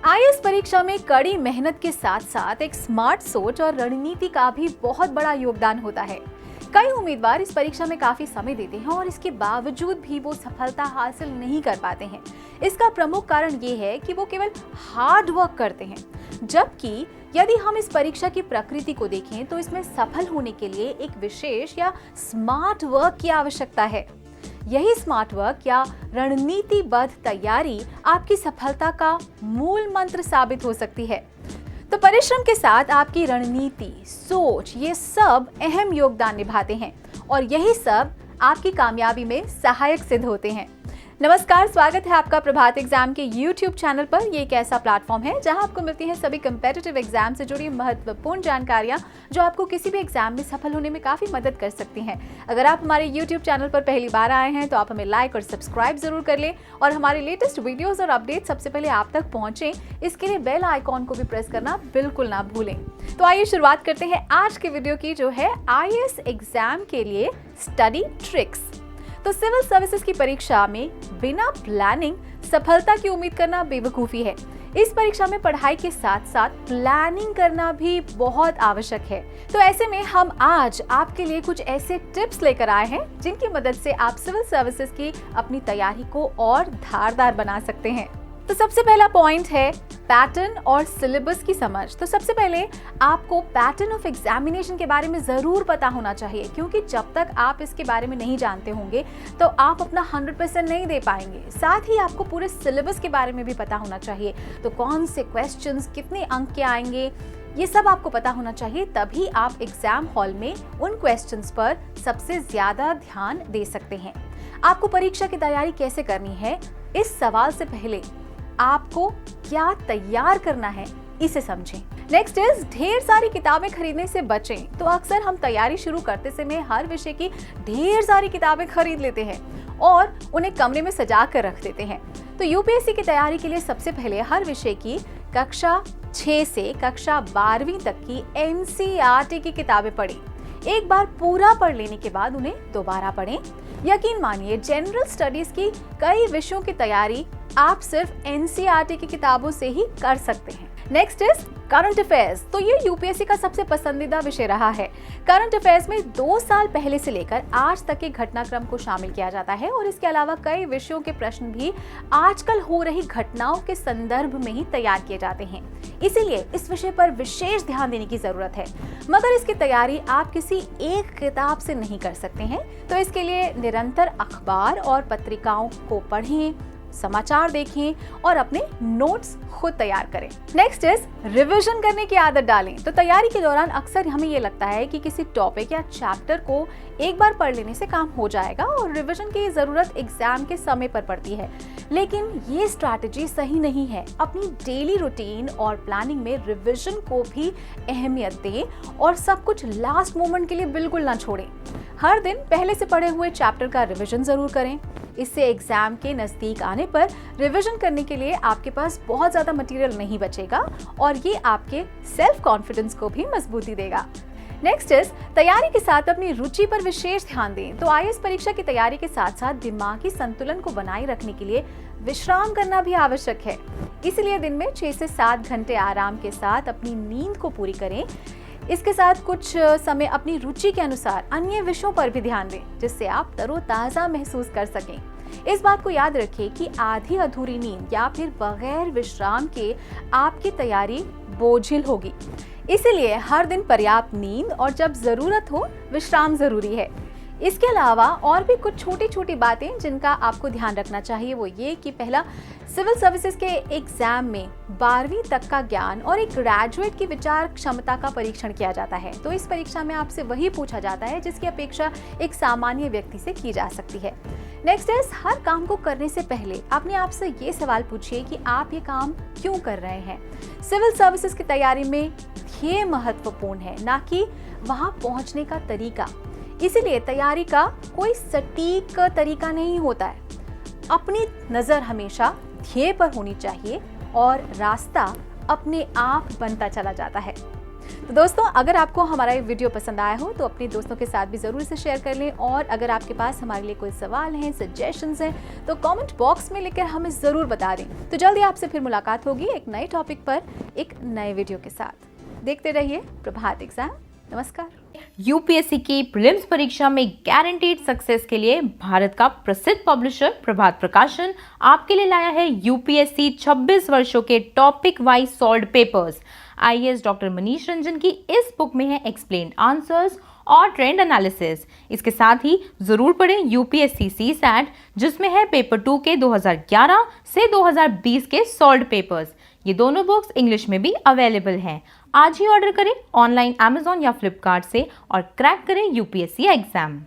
IAS परीक्षा में कड़ी मेहनत के साथ साथ एक स्मार्ट सोच और रणनीति का भी बहुत बड़ा योगदान होता है। कई उम्मीदवार इस परीक्षा में काफी समय देते हैं और इसके बावजूद भी वो सफलता हासिल नहीं कर पाते हैं। इसका प्रमुख कारण ये है कि वो केवल हार्ड वर्क करते हैं, जबकि यदि हम इस परीक्षा की प्रकृति को देखें तो इसमें सफल होने के लिए एक विशेष या स्मार्ट वर्क की आवश्यकता है। यही स्मार्ट वर्क या रणनीतिबद्ध तैयारी आपकी सफलता का मूल मंत्र साबित हो सकती है। तो परिश्रम के साथ आपकी रणनीति, सोच, ये सब अहम योगदान निभाते हैं और यही सब आपकी कामयाबी में सहायक सिद्ध होते हैं। नमस्कार, स्वागत है आपका प्रभात एग्जाम के YouTube चैनल पर। ये एक ऐसा प्लेटफॉर्म है जहां आपको मिलती हैं सभी कम्पिटिटिव एग्जाम से जुड़ी महत्वपूर्ण जानकारियां जो आपको किसी भी एग्जाम में सफल होने में काफी मदद कर सकती हैं। अगर आप हमारे YouTube चैनल पर पहली बार आए हैं तो आप हमें लाइक और सब्सक्राइब जरूर कर लें और हमारे लेटेस्ट वीडियोज और अपडेट सबसे पहले आप तक पहुंचे, इसके लिए बेल आइकॉन को भी प्रेस करना बिल्कुल ना भूलें। तो आइए शुरुआत करते हैं आज के वीडियो की, जो है आईएएस एग्जाम के लिए स्टडी ट्रिक्स। तो सिविल सर्विसेज की परीक्षा में बिना प्लानिंग सफलता की उम्मीद करना बेवकूफ़ी है। इस परीक्षा में पढ़ाई के साथ साथ प्लानिंग करना भी बहुत आवश्यक है। तो ऐसे में हम आज आपके लिए कुछ ऐसे टिप्स लेकर आए हैं जिनकी मदद से आप सिविल सर्विसेज की अपनी तैयारी को और धारदार बना सकते हैं। तो सबसे पहला पॉइंट है पैटर्न और सिलेबस की समझ। तो सबसे पहले आपको पैटर्न ऑफ एग्जामिनेशन के बारे में ज़रूर पता होना चाहिए, क्योंकि जब तक आप इसके बारे में नहीं जानते होंगे तो आप अपना 100% नहीं दे पाएंगे। साथ ही आपको पूरे सिलेबस के बारे में भी पता होना चाहिए। तो कौन से क्वेश्चंस कितने अंक के आएंगे, ये सब आपको पता होना चाहिए, तभी आप एग्जाम हॉल में उन क्वेश्चंस पर सबसे ज़्यादा ध्यान दे सकते हैं। आपको परीक्षा की तैयारी कैसे करनी है, इस सवाल से पहले आपको क्या तैयार करना है, इसे समझें। नेक्स्ट इज ढेर सारी किताबें खरीदने से बचें। तो अक्सर हम तैयारी शुरू करते समय हर विषय की ढेर सारी किताबें खरीद लेते हैं और उन्हें कमरे में सजा कर रख देते हैं। तो यूपीएससी की तैयारी के लिए सबसे पहले हर विषय की कक्षा 6 से कक्षा 12वीं तक की एनसीईआरटी की किताबें पढ़ें। एक बार पूरा पढ़ लेने के बाद उन्हें दोबारा पढ़ें। यकीन मानिए, जनरल स्टडीज की कई विषयों की तैयारी आप सिर्फ एनसीईआरटी की किताबों से ही कर सकते हैं। Next is current affairs. तो ये यूपीएससी का सबसे पसंदीदा विषय रहा है। करंट अफेयर्स में 2 साल पहले से लेकर आज तक के घटनाक्रम को शामिल किया जाता है और इसके अलावा कई विषयों के प्रश्न भी आजकल हो रही घटनाओं के संदर्भ में ही तैयार किए जाते हैं। इसीलिए इस विषय पर विशेष ध्यान देने की जरूरत है। मगर इसकी तैयारी आप किसी एक किताब से नहीं कर सकते हैं। तो इसके लिए निरंतर अखबार और पत्रिकाओं को पढ़ें, समाचार देखें और अपने नोट्स खुद तैयार करें। नेक्स्ट इज रिवीजन करने की आदत डालें। तो तैयारी के दौरान अक्सर हमें ये लगता है कि किसी टॉपिक या चैप्टर को एक बार पढ़ लेने से काम हो जाएगा और रिवीजन की जरूरत एग्जाम के समय पर पड़ती है, लेकिन ये स्ट्रैटेजी सही नहीं है। अपनी डेली रूटीन और प्लानिंग में रिवीजन को भी अहमियत दें और सब कुछ लास्ट मोमेंट के लिए बिल्कुल ना छोड़ें। हर दिन पहले से पढ़े हुए चैप्टर का रिवीजन जरूर करें। इससे एग्जाम के नजदीक आने पर रिवीजन करने के लिए आपके पास बहुत ज्यादा मटेरियल नहीं बचेगा और ये आपके सेल्फ कॉन्फिडेंस को भी मजबूती देगा। नेक्स्ट इज तैयारी के साथ अपनी रुचि पर विशेष ध्यान दें। तो आईएएस परीक्षा की तैयारी के साथ साथ दिमागी संतुलन को बनाए रखने के लिए विश्राम करना भी आवश्यक है। इसलिए दिन में 6 से 7 घंटे आराम के साथ अपनी नींद को पूरी करें। इसके साथ कुछ समय अपनी रुचि के अनुसार अन्य विषयों पर भी ध्यान दें, जिससे आप तरोताजा महसूस कर सकें। इस बात को याद रखें कि आधी अधूरी नींद या फिर बगैर विश्राम के आपकी तैयारी बोझिल होगी। इसीलिए हर दिन पर्याप्त नींद और जब जरूरत हो विश्राम जरूरी है। इसके अलावा और भी कुछ छोटी छोटी बातें जिनका आपको ध्यान रखना चाहिए, वो ये कि पहला, सिविल सर्विसेज के एग्जाम में 12वीं तक का ज्ञान और एक ग्रेजुएट की विचार क्षमता का परीक्षण किया जाता है। तो इस परीक्षा में आपसे वही पूछा जाता है जिसकी अपेक्षा एक सामान्य व्यक्ति से की जा सकती है। नेक्स्ट इज हर काम को करने से पहले अपने आप से ये सवाल पूछिए कि आप ये काम क्यों कर रहे हैं। सिविल सर्विसेज की तैयारी में ध्येय महत्वपूर्ण है, ना कि वहां पहुंचने का तरीका। इसीलिए तैयारी का कोई सटीक तरीका नहीं होता है। अपनी नजर हमेशा ध्येय पर होनी चाहिए और रास्ता अपने आप बनता चला जाता है। तो दोस्तों, अगर आपको हमारा ये वीडियो पसंद आया हो तो अपने दोस्तों के साथ भी ज़रूर इसे शेयर कर लें, और अगर आपके पास हमारे लिए कोई सवाल हैं, सजेशंस हैं, तो कमेंट बॉक्स में लिखकर हमें ज़रूर बता दें। तो जल्दी आपसे फिर मुलाकात होगी एक नए टॉपिक पर, एक नए वीडियो के साथ। देखते रहिए प्रभात एग्जाम। नमस्कार। यूपीएससी की प्रीलिम्स परीक्षा में गारंटीड सक्सेस के लिए भारत का प्रसिद्ध पब्लिशर प्रभात प्रकाशन आपके लिए लाया है यूपीएससी 26 वर्षों के topic wise solved papers. IAS doctor Manish Ranjan की इस बुक में है एक्सप्लेन्ड आंसर्स और ट्रेंड एनालिसिस। इसके साथ ही जरूर पढ़ें यूपीएससी सीसैट, जिसमें है पेपर 2 के 2011 से 2020 के सॉल्व्ड पेपर्स। ये दोनों बुक्स इंग्लिश में भी अवेलेबल हैं। आज ही ऑर्डर करें ऑनलाइन अमेजॉन या फ्लिपकार्ट से और क्रैक करें यूपीएससी एग्जाम।